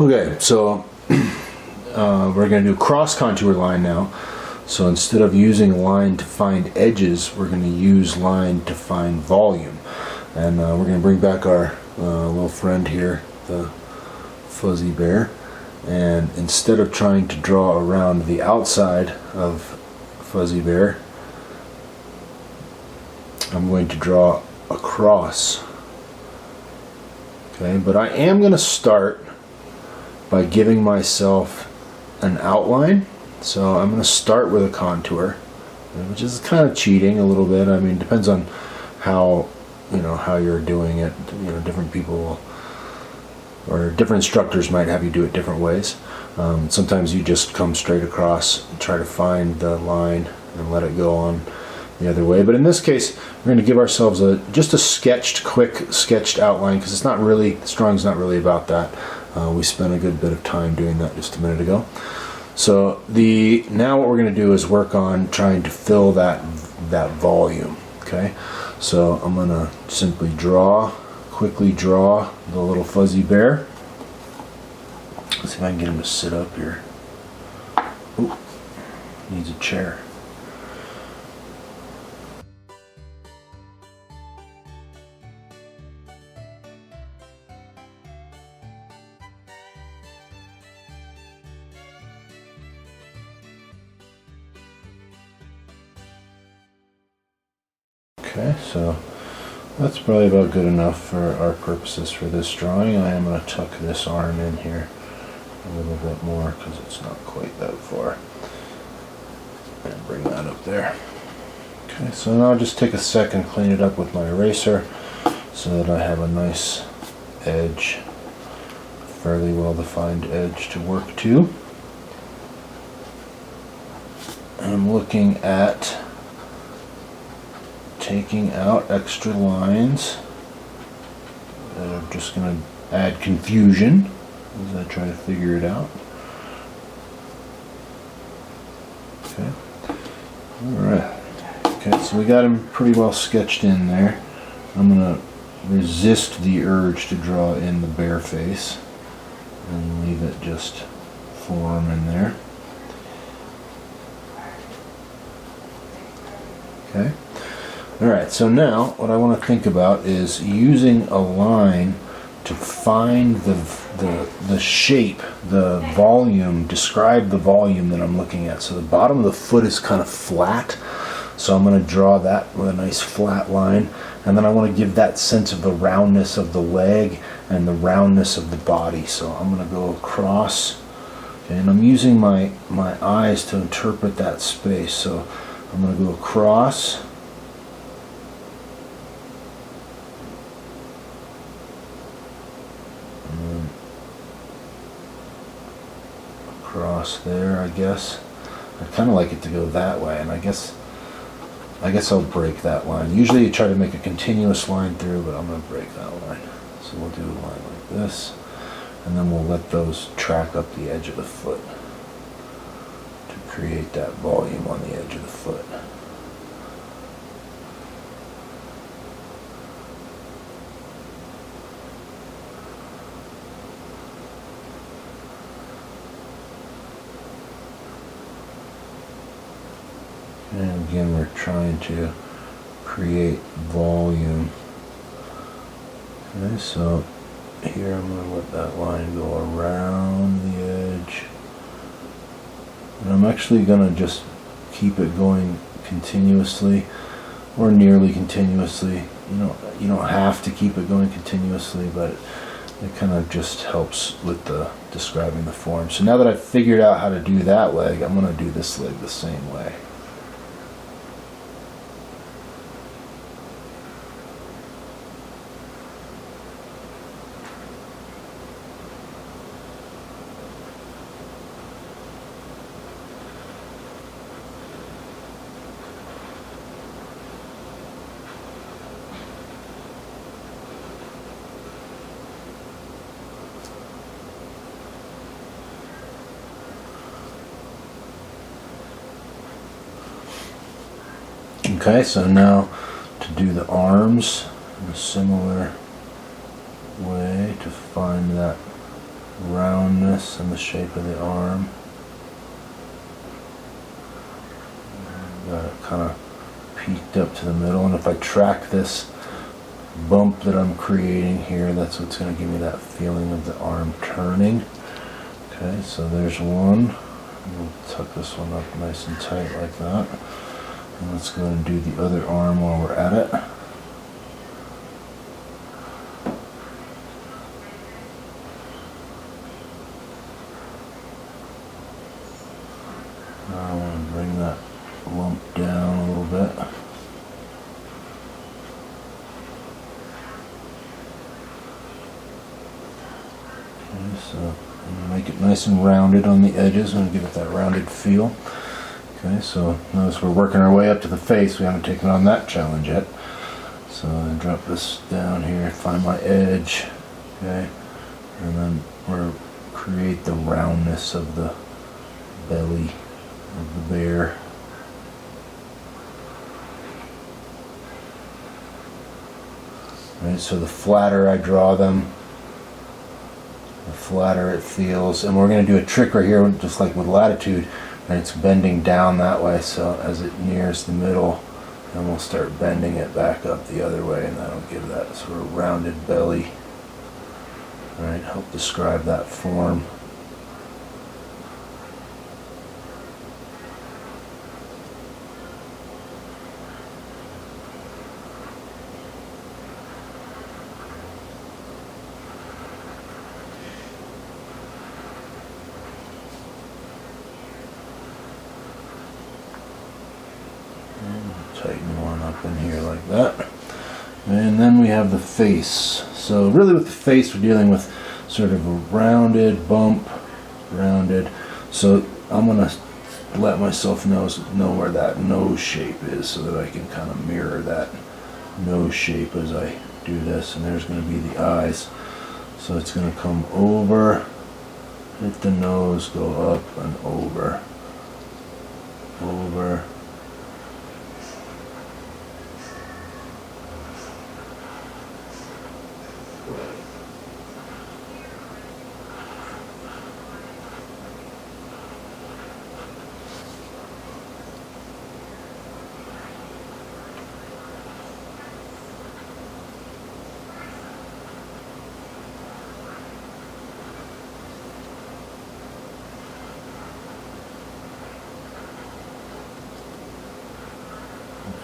Okay, so we're going to do cross contour line now. So instead of using line to find edges, we're going to use line to find volume. And we're going to bring back our little friend here, the Fuzzy Bear. And instead of trying to draw around the outside of Fuzzy Bear, I'm going to draw across. Okay, but I am going to start by giving myself an outline. So I'm going to start with a contour, which is kind of cheating a little bit. I mean, it depends on how you're doing it. Different people or different instructors might have you do it different ways. Sometimes you just come straight across and try to find the line and let it go on the other way. But in this case, we're going to give ourselves just a quick sketched outline, because drawing's not really about that. We spent a good bit of time doing that just a minute ago. So now what we're going to do is work on trying to fill that volume. Okay, so I'm going to simply quickly draw the little Fuzzy Bear. Let's see if I can get him to sit up here. Ooh, needs a chair. Okay, so that's probably about good enough for our purposes for this drawing. I am going to tuck this arm in here a little bit more because it's not quite that far. And bring that up there. Okay, so now I'll just take a second, clean it up with my eraser so that I have a nice edge, fairly well defined edge to work to. And I'm looking at taking out extra lines that are just going to add confusion as I try to figure it out. Okay. Alright. Okay, so we got him pretty well sketched in there. I'm going to resist the urge to draw in the bear face and leave it just form in there. Okay. Alright, so now what I want to think about is using a line to find the shape, the volume, describe the volume that I'm looking at. So the bottom of the foot is kind of flat, so I'm going to draw that with a nice flat line, and then I want to give that sense of the roundness of the leg and the roundness of the body. So I'm going to go across, okay, and I'm using my eyes to interpret that space. So I'm going to go across, across there, I guess. I kind of like it to go that way, and I guess I'll break that line. Usually you try to make a continuous line through, but I'm going to break that line. So we'll do a line like this, and then we'll let those track up the edge of the foot to create that volume on the edge of the foot. And again, we're trying to create volume. Okay, so here I'm going to let that line go around the edge. And I'm actually going to just keep it going continuously, or nearly continuously. You don't have to keep it going continuously, but it kind of just helps with describing the form. So now that I've figured out how to do that leg, I'm going to do this leg the same way. Okay, so now to do the arms in a similar way to find that roundness in the shape of the arm. Got it kind of peaked up to the middle, and if I track this bump that I'm creating here, that's what's going to give me that feeling of the arm turning. Okay, so there's one. We'll tuck this one up nice and tight like that. And let's go and do the other arm while we're at it. Now I want to bring that lump down a little bit. Okay, so I'm going to make it nice and rounded on the edges. I'm going to give it that rounded feel. Okay, so notice we're working our way up to the face. We haven't taken on that challenge yet. So I drop this down here, find my edge. Okay, and then we're create the roundness of the belly of the bear. Right, so the flatter I draw them, the flatter it feels. And we're going to do a trick right here, just like with latitude, and it's bending down that way. So as it nears the middle, then we'll start bending it back up the other way, and that'll give that sort of rounded belly. All right, help describe that form. Tighten one up in here like that. And then we have the face. So really with the face we're dealing with sort of a rounded bump, rounded. So I'm going to let myself know where that nose shape is so that I can kind of mirror that nose shape as I do this. And there's going to be the eyes. So it's going to come over, hit the nose, go up and over, over.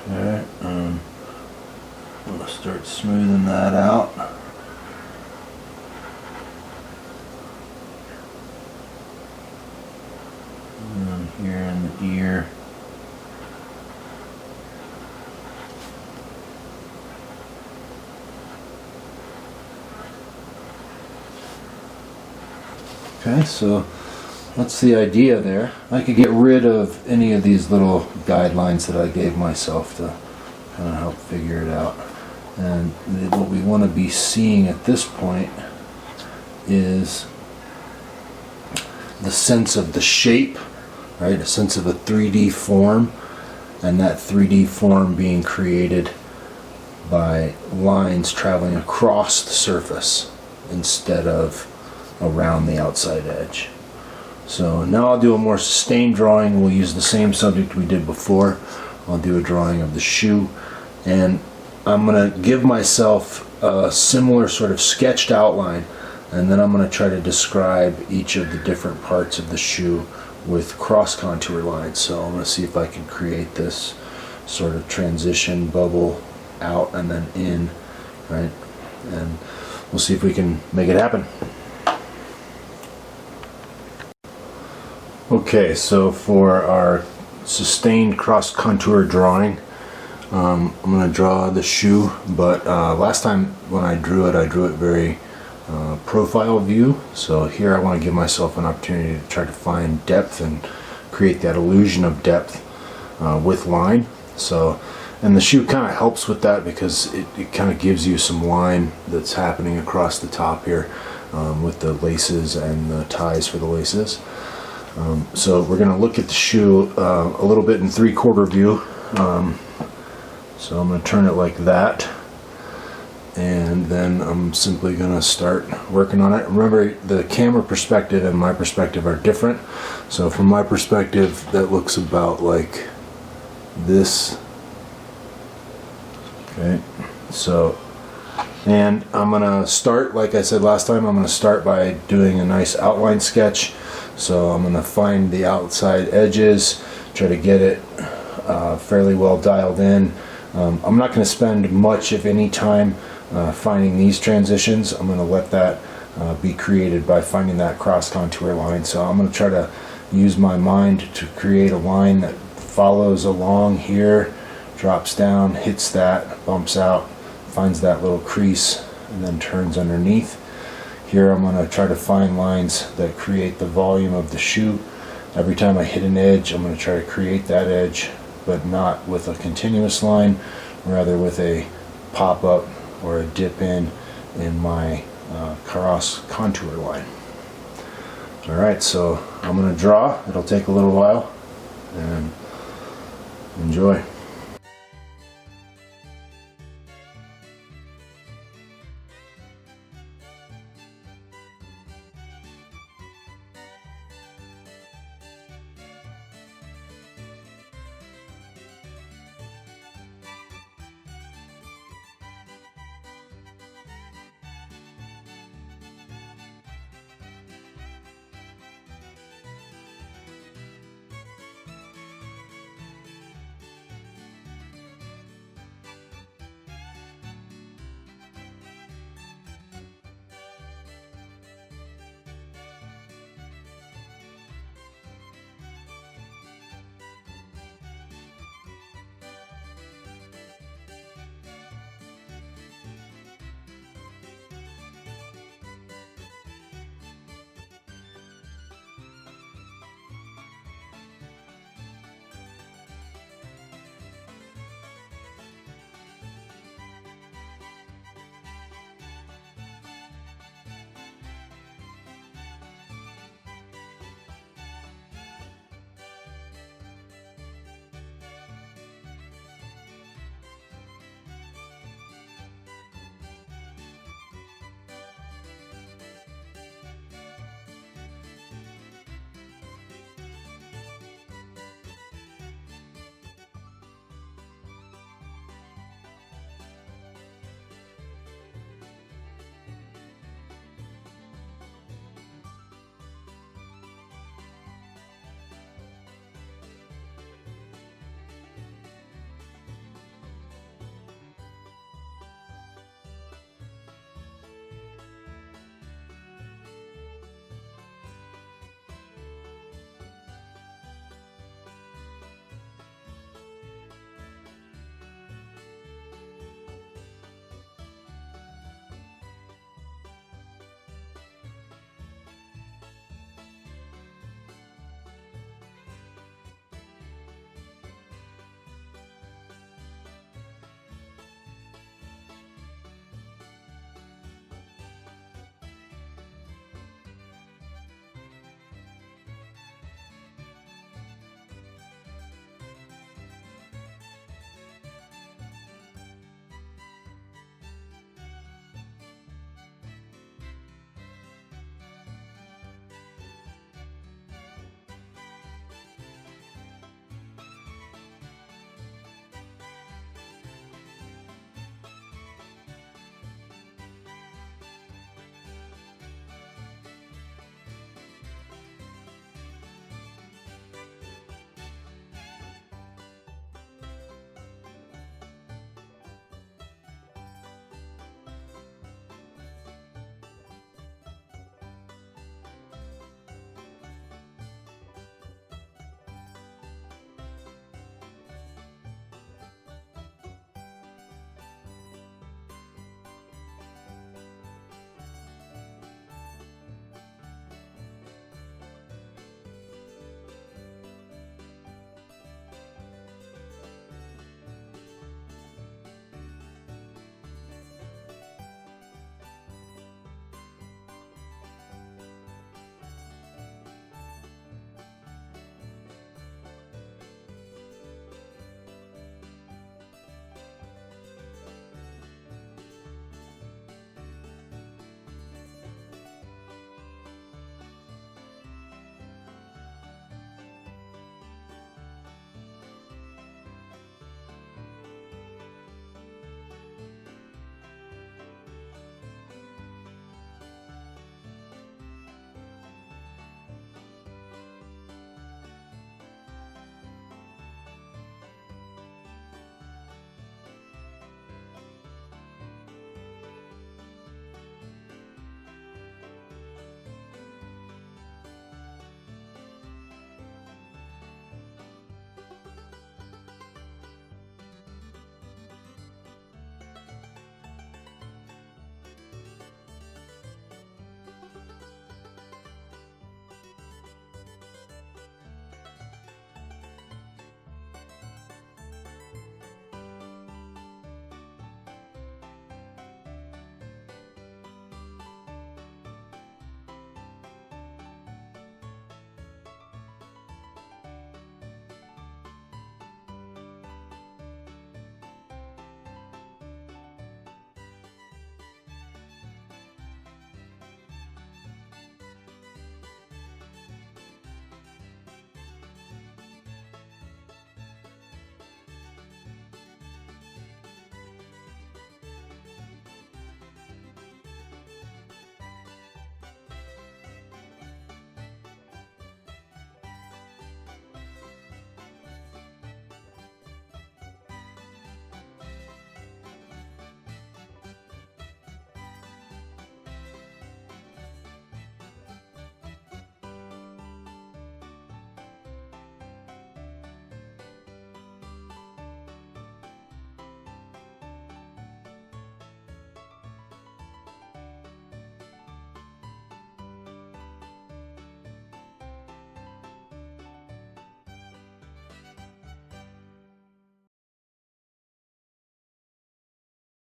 Okay, I'm going to start smoothing that out. And then here in the ear. Okay, so that's the idea there. I could get rid of any of these little guidelines that I gave myself to kind of help figure it out. And what we want to be seeing at this point is the sense of the shape, right? A sense of a 3D form, and that 3D form being created by lines traveling across the surface instead of around the outside edge. So now I'll do a more sustained drawing. We'll use the same subject we did before. I'll do a drawing of the shoe, and I'm going to give myself a similar sort of sketched outline, and then I'm going to try to describe each of the different parts of the shoe with cross contour lines. So I'm going to see if I can create this sort of transition bubble out and then in, right? And we'll see if we can make it happen. Okay, so for our sustained cross contour drawing, I'm going to draw the shoe, but last time when I drew it very profile view. So here I want to give myself an opportunity to try to find depth and create that illusion of depth with line. So, and the shoe kind of helps with that because it kind of gives you some line that's happening across the top here with the laces and the ties for the laces. So we're going to look at the shoe a little bit in 3/4 view. So I'm going to turn it like that. and then I'm simply gonna start working on it. Remember, the camera perspective and my perspective are different. So from my perspective, that looks about like this. Okay, so, and I'm gonna start, like I said last time, I'm gonna start by doing a nice outline sketch. So I'm gonna find the outside edges, try to get it fairly well dialed in. I'm not gonna spend much, if any, time finding these transitions. I'm going to let that be created by finding that cross contour line. So I'm going to try to use my mind to create a line that follows along here, drops down, hits that, bumps out, finds that little crease, and then turns underneath. Here I'm going to try to find lines that create the volume of the shoe. Every time I hit an edge, I'm going to try to create that edge, but not with a continuous line, rather with a pop-up or a dip in my cross contour line. Alright, so I'm going to draw. It'll take a little while, and enjoy.